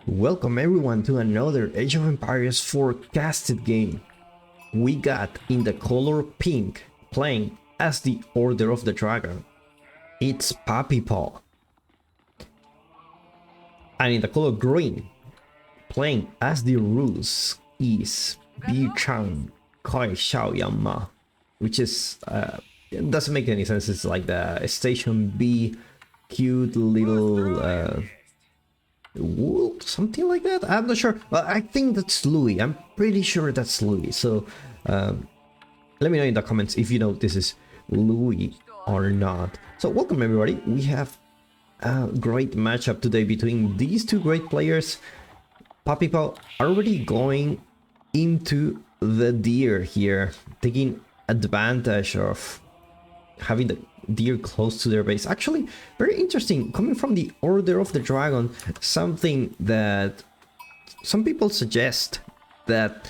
Welcome everyone to another Age of Empires forecasted game. We got in the color pink, playing as the Order of the Dragon. It's Puppy Paw. And in the color green, playing as the Rus, is Bi-Chang Kai Xiaoyama, which is it doesn't make any sense. It's like the Station B cute little wool, something like that. I'm not sure. I think that's Louis. I'm pretty sure that's Louis. So let me know in the comments if you know this is Louis or not. So welcome everybody. We have a great matchup today between these two great players. Puppy Paw already going into the deer here, taking advantage of having the deer close to their base. Actually, very interesting, coming from the Order of the Dragon, something that some people suggest that,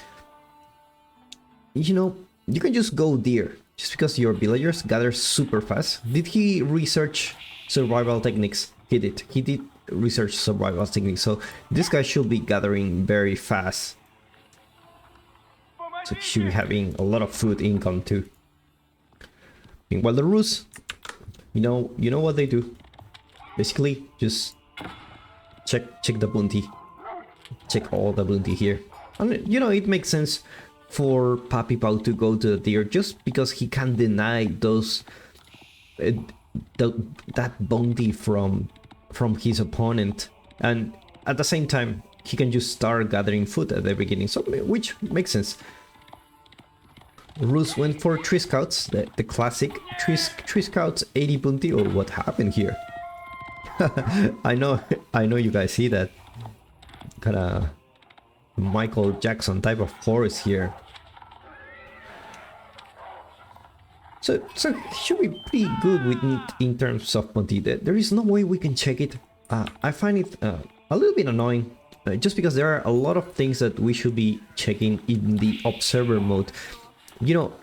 you know, you can just go deer just because your villagers gather super fast. Did he research survival techniques? He did research survival techniques, so this guy should be gathering very fast, so he should be having a lot of food income too. Meanwhile, the Rus, you know what they do. Basically, just check the bounty, check all the bounty here. And you know, it makes sense for Puppy Paw to go to the deer just because he can deny those that bounty from his opponent, and at the same time he can just start gathering food at the beginning, so which makes sense. Rus went for 3 scouts, the classic 3 scouts 80 bounty. Oh, what happened here? I know you guys see that kind of Michael Jackson type of force here. So should be pretty good with it in terms of bounty. There is no way we can check it. I find it a little bit annoying, just because there are a lot of things that we should be checking in the observer mode. You know,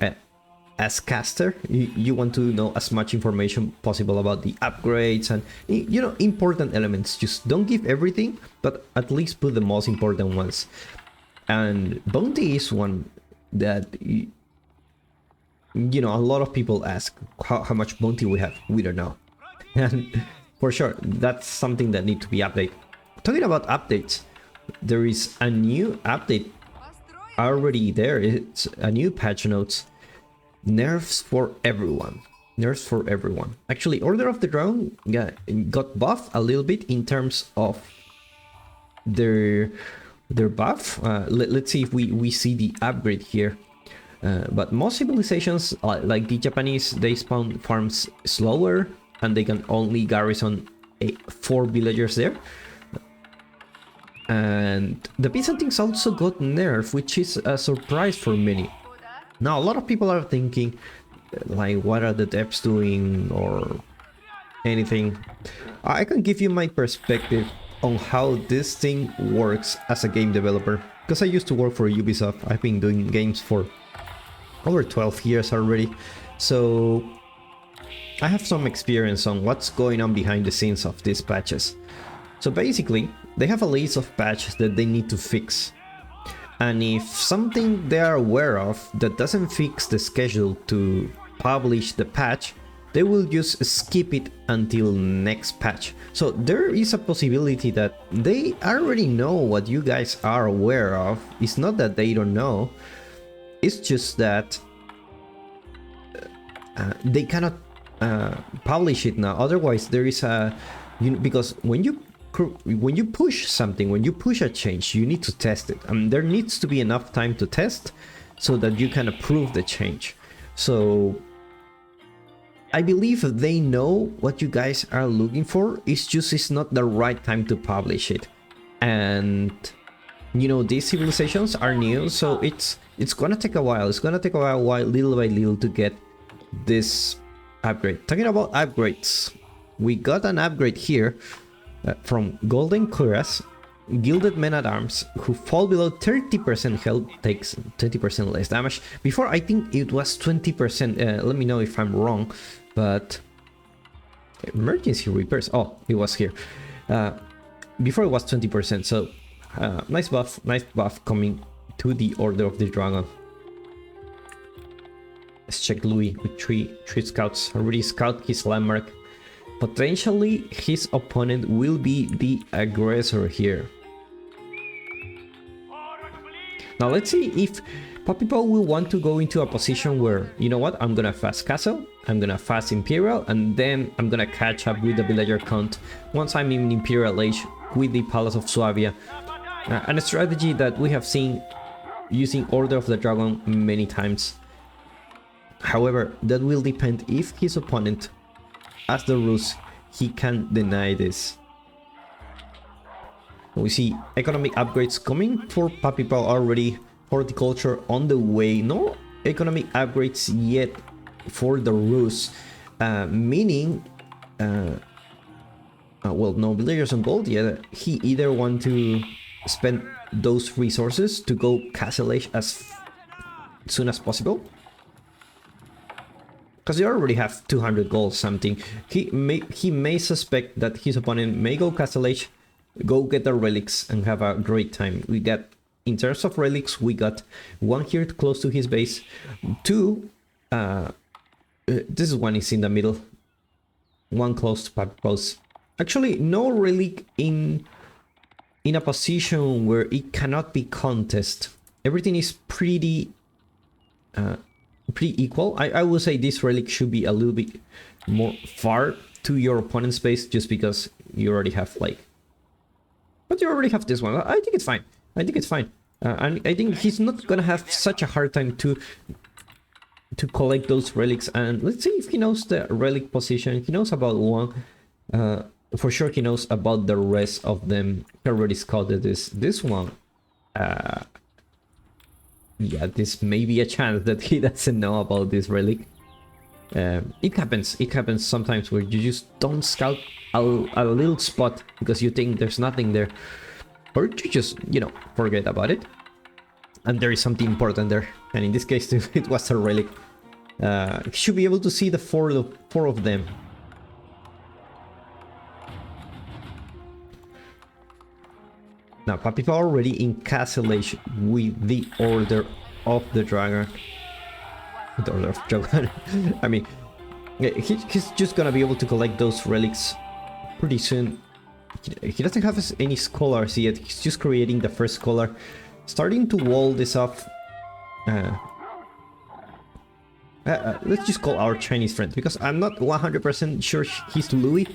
as caster, you want to know as much information possible about the upgrades and, you know, important elements. Just don't give everything, but at least put the most important ones. And bounty is one that, you know, a lot of people ask how much bounty we have. We don't know. And for sure, that's something that needs to be updated. Talking about updates, there is a new update already there. It's a new patch notes. Nerfs for everyone. Nerfs for everyone. Actually, Order of the Dragon got buffed a little bit in terms of their buff. Let's see if we see the upgrade here. But most civilizations, like the Japanese, they spawn farms slower and they can only garrison 4 villagers there. And the Byzantines also got nerfed, which is a surprise for many. Now, a lot of people are thinking, like, what are the devs doing or anything. I can give you my perspective on how this thing works as a game developer, because I used to work for Ubisoft. I've been doing games for over 12 years already, so I have some experience on what's going on behind the scenes of these patches. So basically, they have a list of patches that they need to fix. And if something they are aware of that doesn't fix the schedule to publish the patch, they will just skip it until next patch. So there is a possibility that they already know what you guys are aware of. It's not that they don't know. It's just that they cannot publish it now. Otherwise, there is a... because when you push something, when you push a change, you need to test it. There needs to be enough time to test so that you can approve the change. So I believe they know what you guys are looking for. It's not the right time to publish it. And you know, these civilizations are new, so it's gonna take a while. It's gonna take a while, little by little, to get this upgrade. Talking about upgrades, we got an upgrade here. From Golden Cuirass, Gilded Men-at-Arms, who fall below 30% health takes 20% less damage. Before, I think it was 20%. Let me know if I'm wrong, but emergency repairs. Oh, it was here. before it was 20%, so nice buff coming to the Order of the Dragon. Let's check Louis with three scouts. Already scout his landmark. Potentially his opponent will be the aggressor here. Now let's see if Papipao will want to go into a position where, you know what, I'm gonna fast Castle, I'm gonna fast Imperial, and then I'm gonna catch up with the villager count once I'm in Imperial Age with the Palace of Suabia. And a strategy that we have seen using Order of the Dragon many times. However, that will depend if his opponent, as the Rus, he can deny this. We see economic upgrades coming for Papipao already, horticulture on the way. No economic upgrades yet for the Rus, meaning, well, no villagers on gold yet. He either want to spend those resources to go Castle Age as soon as possible, because they already have 200 gold something. He may suspect that his opponent may go Castle Age, go get the relics and have a great time. We got, in terms of relics, we got one here close to his base, two, this one is in the middle, one close to Papipao's. Actually, no relic in a position where it cannot be contested. Everything is pretty equal. I would say this relic should be a little bit more far to your opponent's base, just because you already have like, but you already have this one. I think it's fine. I think it's fine. And I think he's not gonna have such a hard time to collect those relics. And let's see if he knows the relic position. He knows about one. For sure he knows about the rest of them. He already scouted this one. Yeah, this may be a chance that he doesn't know about this relic. It happens sometimes where you just don't scout a little spot because you think there's nothing there, or you just, you know, forget about it and there is something important there, and in this case it was a relic. You should be able to see the four of them. Now Papipao already in Castle Age with the Order of the Dragon. The Order of the Dragon. I mean, he's just gonna be able to collect those relics pretty soon. He doesn't have any scholars yet. He's just creating the first scholar, starting to wall this off. Let's just call our Chinese friend, because I'm not 100% sure he's Louis,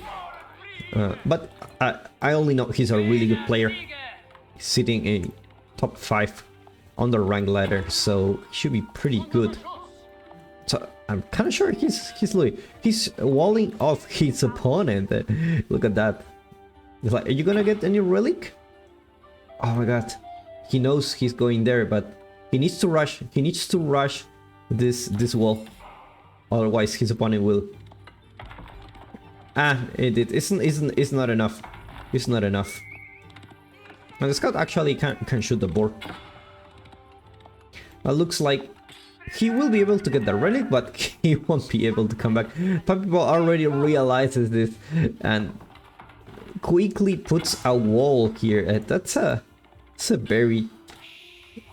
but I only know he's a really good player, sitting in top 5 on the rank ladder, so he should be pretty good. So I'm kind of sure he's Louis. He's walling off his opponent. Look at that. He's like, are you gonna get any relic? Oh my god. He knows he's going there, but he needs to rush. He needs to rush this wall. Otherwise his opponent will. It's not enough. It's not enough. And the scout actually can shoot the board. Looks like he will be able to get the relic, but he won't be able to come back. Papipao already realizes this and quickly puts a wall here. That's a very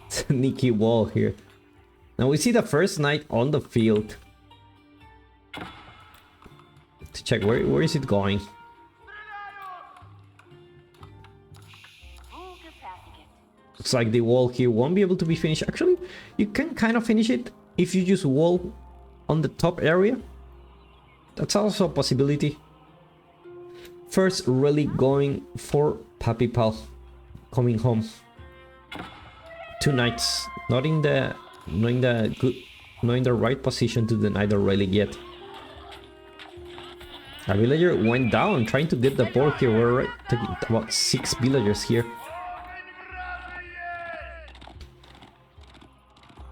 sneaky wall here. Now we see the first knight on the field. To check where is it going. Looks like the wall here won't be able to be finished. Actually, you can kind of finish it if you just wall on the top area. That's also a possibility. First really going for Papipao coming home. 2 knights, not in the right position to deny the relic yet. A villager went down trying to get the board here. We're taking about 6 villagers here.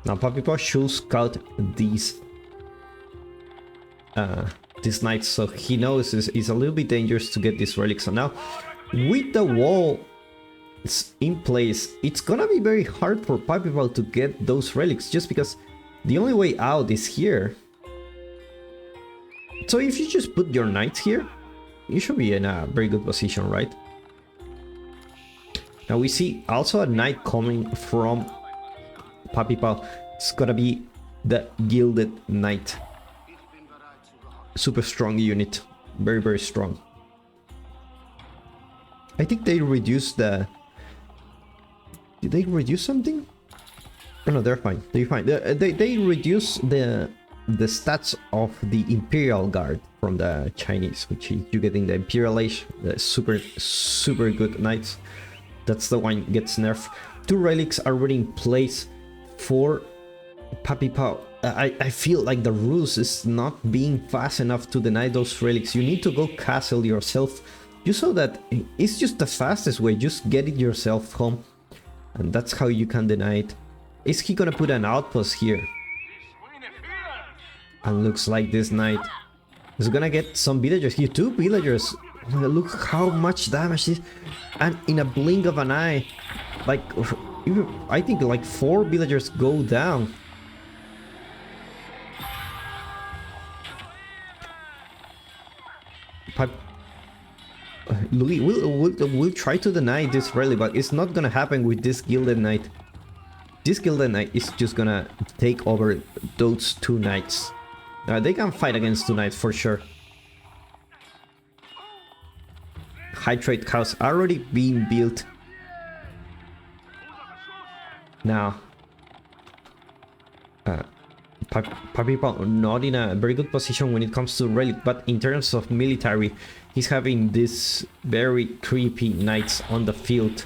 Now Papipao should scout these knights, so he knows it's a little bit dangerous to get these relics. So now with the wall in place, it's gonna be very hard for Papipao to get those relics, just because the only way out is here. So if you just put your knights here, you should be in a very good position, right? Now we see also a knight coming from Papipao. It's gonna be the Gilded Knight. Super strong unit. Very, very strong. I think they reduced the... Did they reduce something? Oh, no, they're fine. They're fine. They reduce the stats of the Imperial Guard from the Chinese, which you get in the Imperial Age. The super good knights. That's the one gets nerfed. 2 relics are already in place for Papipao. I feel like the ruse is not being fast enough to deny those relics. You need to go castle yourself. You saw that it's just the fastest way. Just get it yourself home. And that's how you can deny it. Is he gonna put an outpost here? And looks like this knight is gonna get some villagers here. 2 villagers. Look how much damage this, and in a blink of an eye, like I think like 4 villagers go down. Louis will try to deny this rally, but it's not gonna happen with this Gilded Knight. This Gilded Knight is just gonna take over those 2 knights. They can fight against 2 knights for sure. High trade house already being built. Now, Papipao not in a very good position when it comes to relic, but in terms of military, he's having these very creepy knights on the field.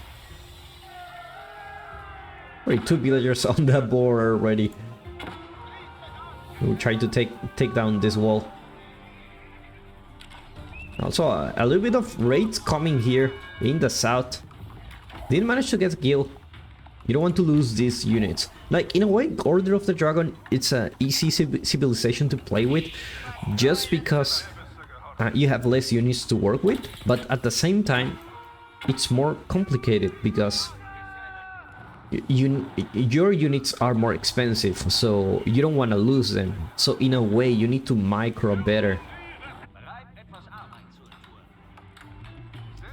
Already 2 villagers on the board already. We'll try to take down this wall. Also, a little bit of raids coming here in the south. Didn't manage to get a kill. You don't want to lose these units. Like, in a way, Order of the Dragon, it's an easy civilization to play with, just because you have less units to work with. But at the same time, it's more complicated because your units are more expensive, so you don't want to lose them. So in a way, you need to micro better.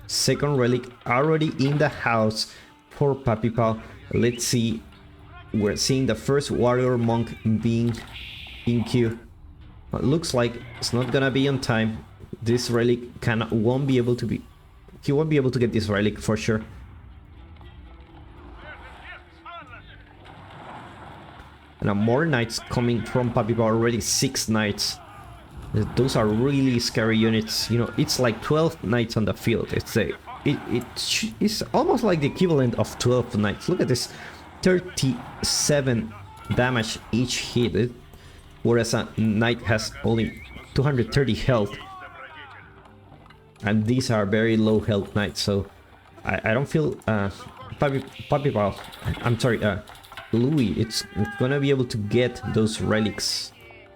Second relic already in the house for Papipao. Let's see. We're seeing the first warrior monk being in queue. Looks like it's not gonna be on time. This relic won't be able to be. He won't be able to get this relic for sure. And more knights coming from Papipao already. 6 knights. Those are really scary units. You know, it's like 12 knights on the field. It's almost like the equivalent of 12 knights. Look at this, 37 damage each hit, whereas a knight has only 230 health. And these are very low health knights, so I don't feel Papipao, I'm sorry, Louis, it's gonna be able to get those relics.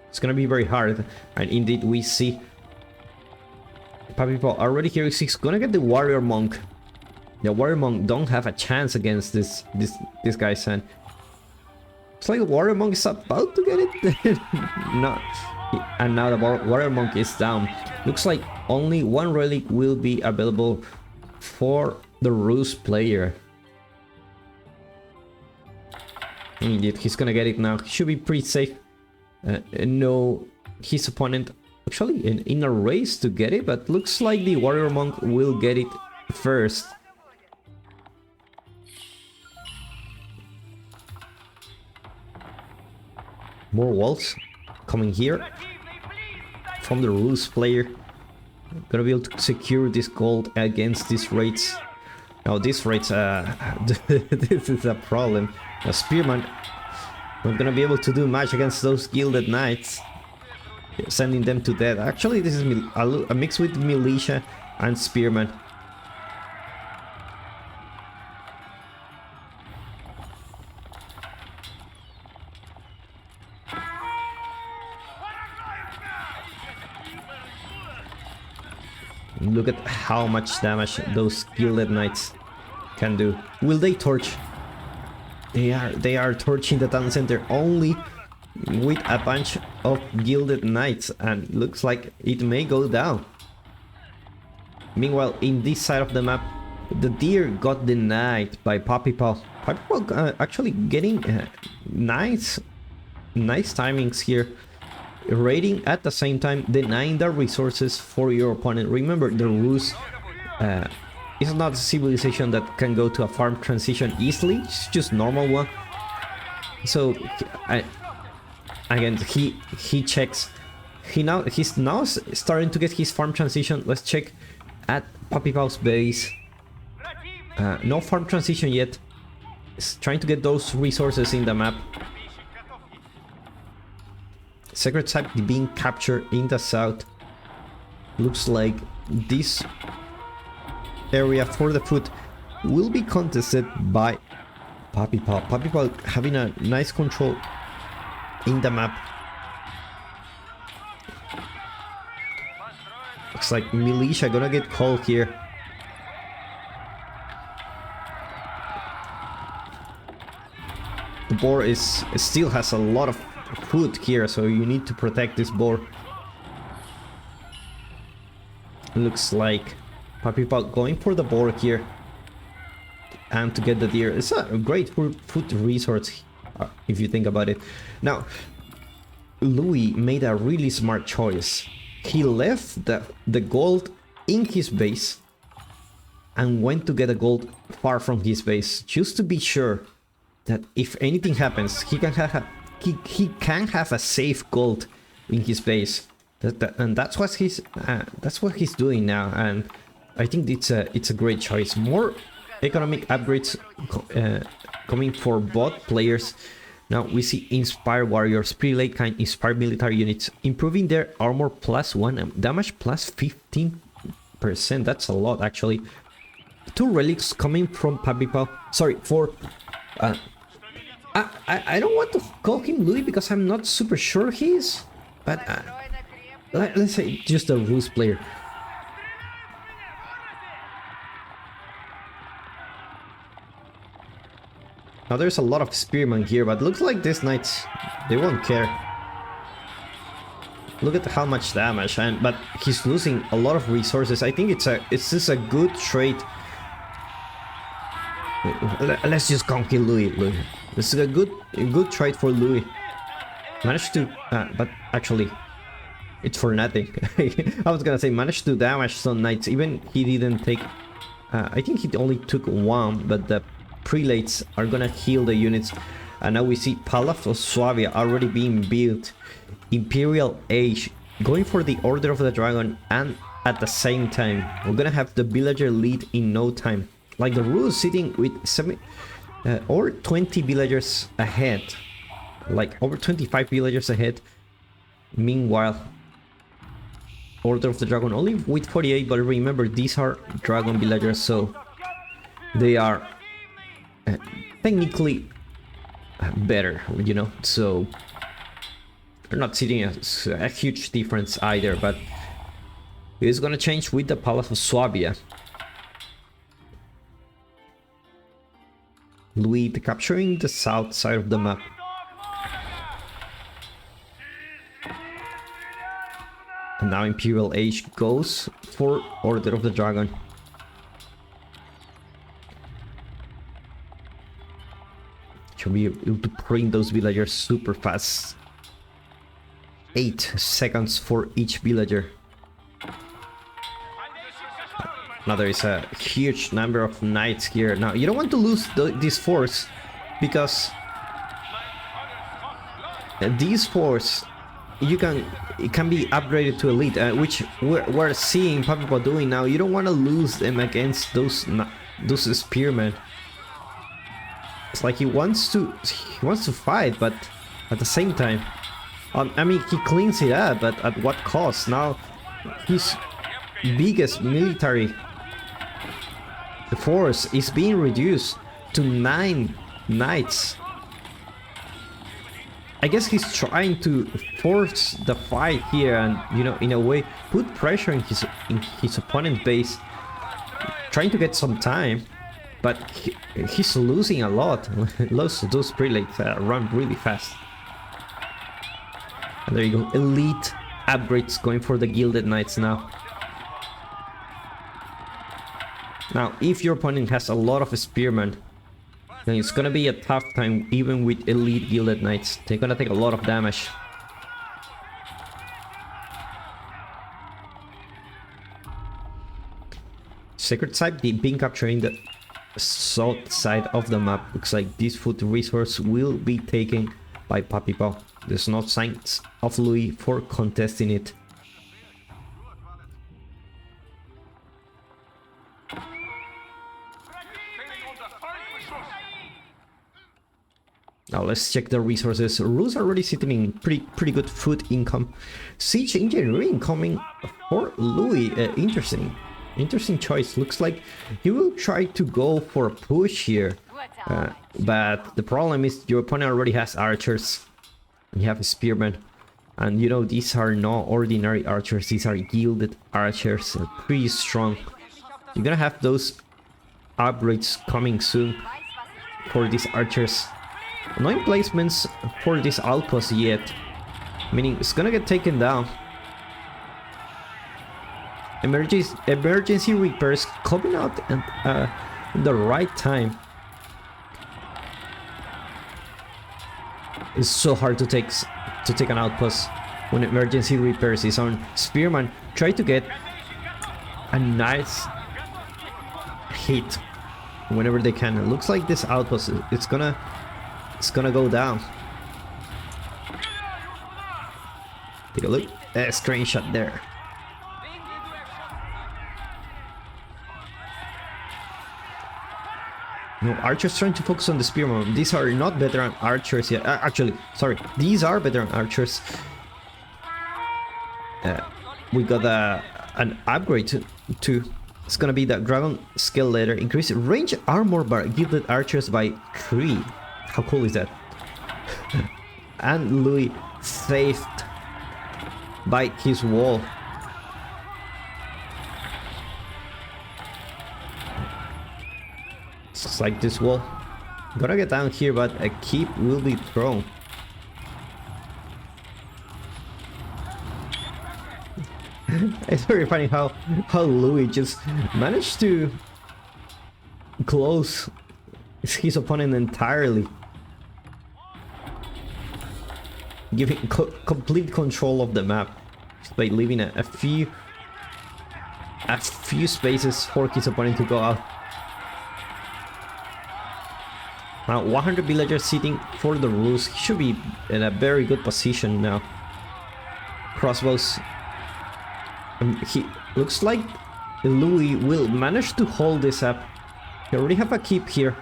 It's gonna be very hard, and indeed we see Papipao already here. He's gonna get the warrior monk. The warrior monk don't have a chance against this guy's hand. It's like the warrior monk is about to get it. No, and now the warrior monk is down. Looks like only 1 relic will be available for the ruse player. Indeed, he's gonna get it now. He should be pretty safe. No, his opponent actually in a race to get it, but looks like the warrior monk will get it first. More walls coming here from the ruse player. Gonna be able to secure this gold against these raids. Now these raids, this is a problem. A spearman not gonna be able to do much against those gilded knights, sending them to death. Actually, this is a mix with militia and spearman. Look at how much damage those gilded knights can do. Will they torch? They are torching the town center only with a bunch of gilded knights, and looks like it may go down. Meanwhile, in this side of the map, The deer got denied by Puppy Paw. Puppy Paw actually getting nice timings here. Raiding at the same time, denying the resources for your opponent. Remember, the Rus is not a civilization that can go to a farm transition easily. It's just normal one. So again, he checks. He's now starting to get his farm transition. Let's check at Puppy Paw's base. No farm transition yet. He's trying to get those resources in the map. Secret site being captured in the south. Looks like this area for the foot will be contested by Puppy Paw. Puppy Paw having a nice control in the map. Looks like militia gonna get called here. The boar still has a lot of food here, so you need to protect this boar. Looks like Puppy Paw going for the boar here and to get the deer. It's a great food resource if you think about it. Now, Louis made a really smart choice. He left the gold in his base and went to get the gold far from his base, just to be sure that if anything happens, he can have a safe gold in his base. And that's what he's doing now, and I think it's a great choice. More economic upgrades coming for both players. Now we see Inspired Warriors, Prelate kind Inspired military units, improving their armor +1 and damage +15%. That's a lot actually. 2 relics coming from Puppy Paw. Sorry, for I don't want to call him Louis because I'm not super sure he is, but let's say just a Rus player. Now there's a lot of spearmen here, but looks like these knights, they won't care. Look at how much damage, but he's losing a lot of resources. I think it's just a good trade. Let's just conquer Louis. This is a good trade for Louis. Managed to, but actually, it's for nothing. I was gonna say managed to damage some knights. Even he didn't take. I think he only took 1, but the prelates are gonna heal the units. And now we see Palace of Suabia already being built. Imperial Age going for the Order of the Dragon, and at the same time we're gonna have the villager lead in no time. Like the Rus sitting with 7 or 20 villagers ahead, like over 25 villagers ahead. Meanwhile, Order of the Dragon only with 48, but remember these are dragon villagers, so they are technically better, you know, so they're not sitting a huge difference either. But it's gonna change with the Palace of Suabia. Louis capturing the south side of the map. And now Imperial Age goes for Order of the Dragon. Should be able to bring those villagers super fast. 8 seconds for each villager. Now there is a huge number of knights here. Now you don't want to lose this force, because this force it can be upgraded to elite, which we're seeing Puppy Paw doing now. You don't want to lose them against those spearmen. It's like he wants to fight, but at the same time, I mean, he cleans it up, but at what cost? Now his biggest military force is being reduced to 9 knights. I guess he's trying to force the fight here, and you know, in a way put pressure in his opponent base, trying to get some time, but he's losing a lot. Those prelates run really fast. And there you go, elite upgrades going for the Gilded Knights now. Now, if your opponent has a lot of spearmen, then it's gonna be a tough time even with elite gilded knights. They're gonna take a lot of damage. Sacred site being capturing the south side of the map. Looks like this food resource will be taken by Papipao. There's no signs of Louis for contesting it. Now let's check the resources. Ru's already sitting in pretty good food income. Siege engineering coming for Louis. Interesting choice. Looks like he will try to go for a push here. But the problem is your opponent already has archers. You have a spearman. And you know, these are not ordinary archers. These are gilded archers. Pretty strong. You're gonna have those upgrades coming soon for these archers. No placements for this outpost yet. Meaning it's gonna get taken down. Emergency repairs coming out at the right time. It's so hard to take an outpost when emergency repairs is on. Spearman try to get a nice hit whenever they can. It looks like this outpost it's gonna go down. Take a look. A screenshot there. No, archers trying to focus on the spearman. These are not veteran archers yet. Actually, sorry, these are veteran archers. We got an upgrade to. It's gonna be the dragon scale letter. Increase range armor by gilded archers by 3. How cool is that? And Louis saved by his wall. It's like this wall. Gotta get down here, but a keep will be thrown. It's very funny how Louis just managed to close his opponent entirely, giving complete control of the map just by leaving a few spaces for his opponent to go out. Now 100 villagers sitting for the rules. He should be in a very good position now. Crossbows. He looks like Louis will manage to hold this up. He already have a keep here.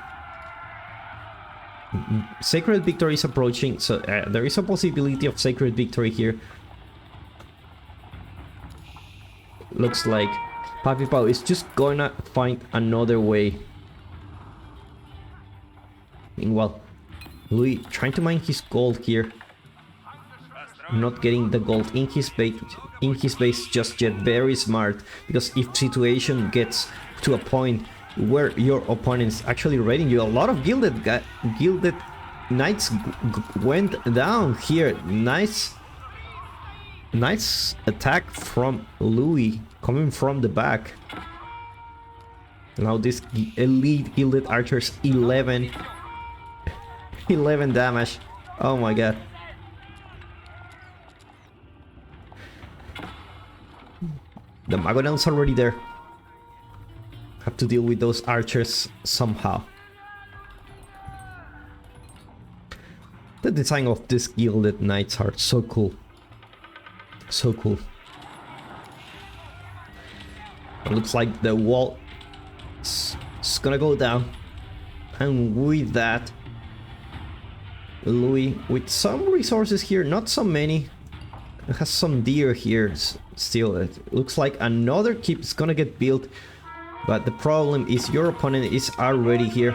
Sacred victory is approaching, so there is a possibility of sacred victory here. Looks like Papipao is just gonna find another way. Meanwhile, Louis trying to mine his gold here. Not getting the gold in his base just yet. Very smart, because if situation gets to a point where your opponent's actually raiding you, a lot of gilded knights went down here. Nice attack from Louis coming from the back. Now this elite gilded archers 11 damage. Oh my god. The Magonel's already there. Have to deal with those archers somehow. The design of these gilded knights are so cool. So cool. It looks like the wall is gonna go down. And with that, Louis, with some resources here, not so many, it has some deer here still. It looks like another keep is gonna get built, but the problem is your opponent is already here.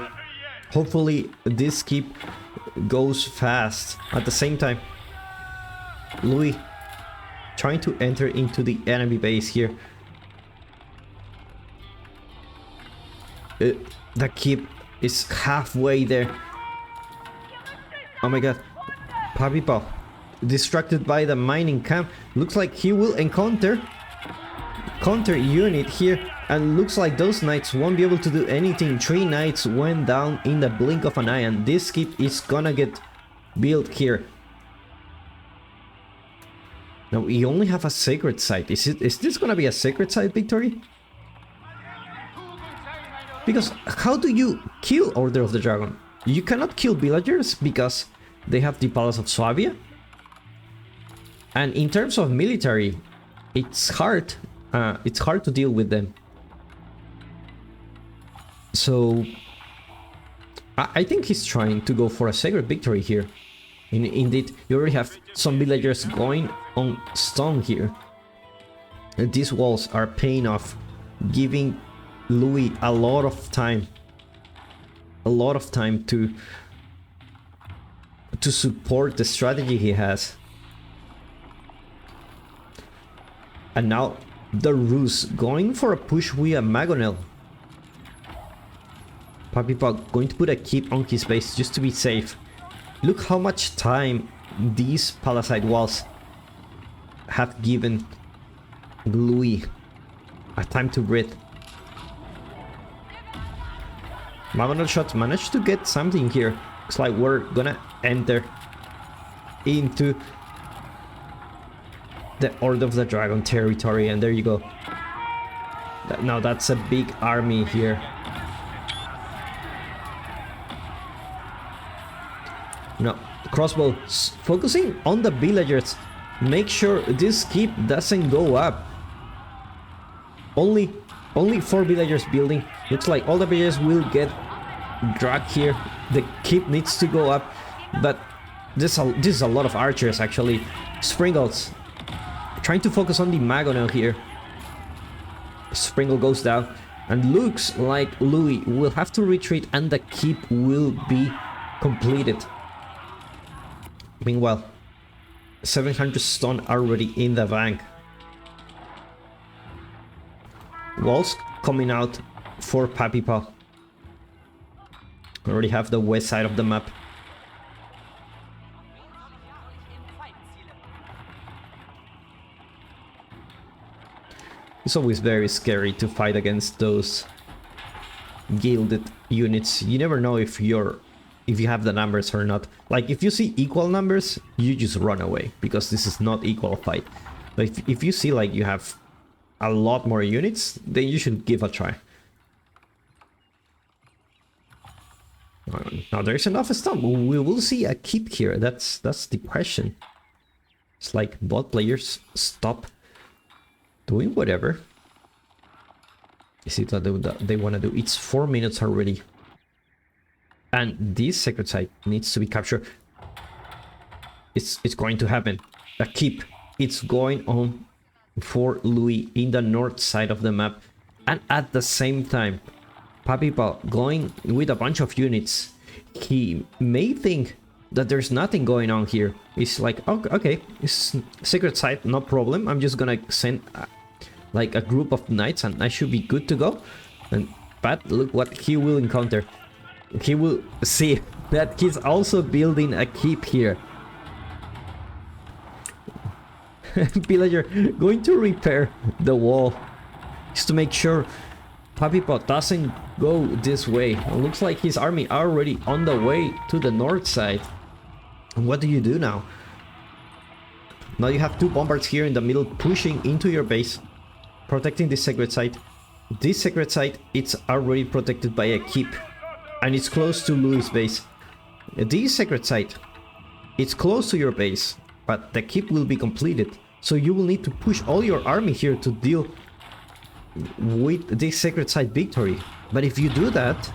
Hopefully this keep goes fast. At the same time, Louis trying to enter into the enemy base here. The keep is halfway there. Oh my god. Papipao distracted by the mining camp. Looks like he will encounter counter unit here And looks like those knights won't be able to do anything. 3 knights went down in the blink of an eye, and this keep is gonna get built here. Now we only have a sacred site. Is this gonna be a sacred site victory? Because how do you kill Order of the Dragon? You cannot kill villagers because they have the Palace of Suabia. And in terms of military, it's hard to deal with them. So I think he's trying to go for a sacred victory here. Indeed, you already have some villagers going on stone here. And these walls are paying off, giving Louis a lot of time. To support the strategy he has. And now the Rus going for a push with a Magonel. Papipa going to put a keep on his base just to be safe. Look how much time these palisade walls have given Louis a time to breathe. Magonel shots managed to get something here. Looks like we're gonna enter into the Order of the Dragon territory, and there you go. Now that's a big army here. No, crossbow focusing on the villagers. Make sure this keep doesn't go up. Only 4 villagers building. Looks like all the villagers will get dragged here. The keep needs to go up, but this is a lot of archers actually. Sprinkles trying to focus on the Magonel here. Sprinkle goes down, and looks like Louis will have to retreat, and the keep will be completed. Meanwhile, 700 stone already in the bank. Walls coming out for Papipa. Already have the west side of the map. It's always very scary to fight against those gilded units. You never know if you have the numbers or not. Like if you see equal numbers, you just run away because this is not equal fight. But if you see like you have a lot more units, then you should give a try. Now there's enough stone. We will see a keep here. That's the question. It's like bot players stop doing whatever. Is it that they want to do? It's 4 minutes already. And this sacred site needs to be captured. It's going to happen. A keep. It's going on for Louis in the north side of the map. And at the same time, Papipa going with a bunch of units. He may think that there's nothing going on here. It's like, okay, it's sacred site, no problem. I'm just gonna send like a group of knights and I should be good to go. But look what he will encounter. He will see that he's also building a keep here. Villager going to repair the wall just to make sure Papipa doesn't go this way. It looks like his army already on the way to the north side. And what do you do now? Now you have 2 bombards here in the middle pushing into your base, protecting the sacred site. This sacred site, it's already protected by a keep, and it's close to Louis' base. This sacred site, it's close to your base, but the keep will be completed. So you will need to push all your army here to deal with this sacred site victory. But if you do that,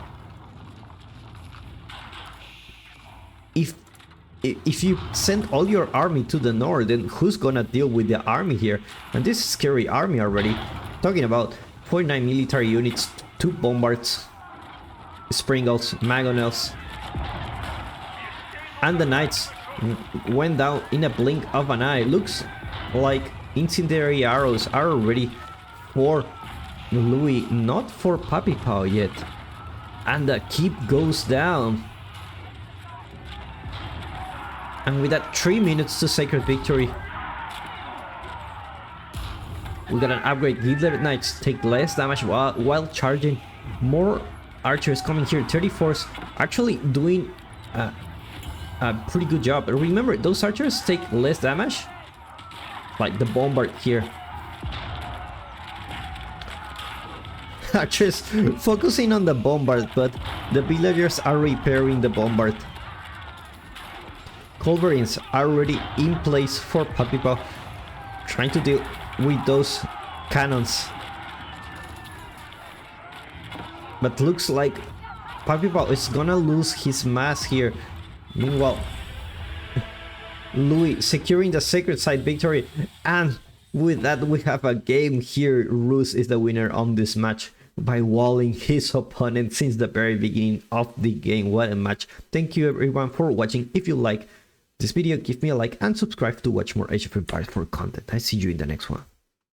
if you send all your army to the north, then who's gonna deal with the army here? And this scary army already. Talking about 49 military units, 2 bombards, Sprinkles, Magonels, and the knights went down in a blink of an eye. Looks like incendiary arrows are already for Louis, not for Papipa yet. And the keep goes down. And with that 3 minutes to sacred victory, We got an upgrade. Gilded Knights take less damage while charging. More archers coming here. 34s actually doing a pretty good job. Remember, those archers take less damage. Like the bombard here. Archers focusing on the bombard, but the villagers are repairing the bombard. Culverins are already in place for Papipo, trying to deal with those cannons. But looks like Papipo is gonna lose his mass here. Meanwhile, Louis securing the sacred site victory, and with that we have a game here. Rus is the winner on this match by walling his opponent since the very beginning of the game. What a match. Thank you everyone for watching. If you like this video, give me a like and subscribe to watch more Age of Empires 4 content. I see you in the next one.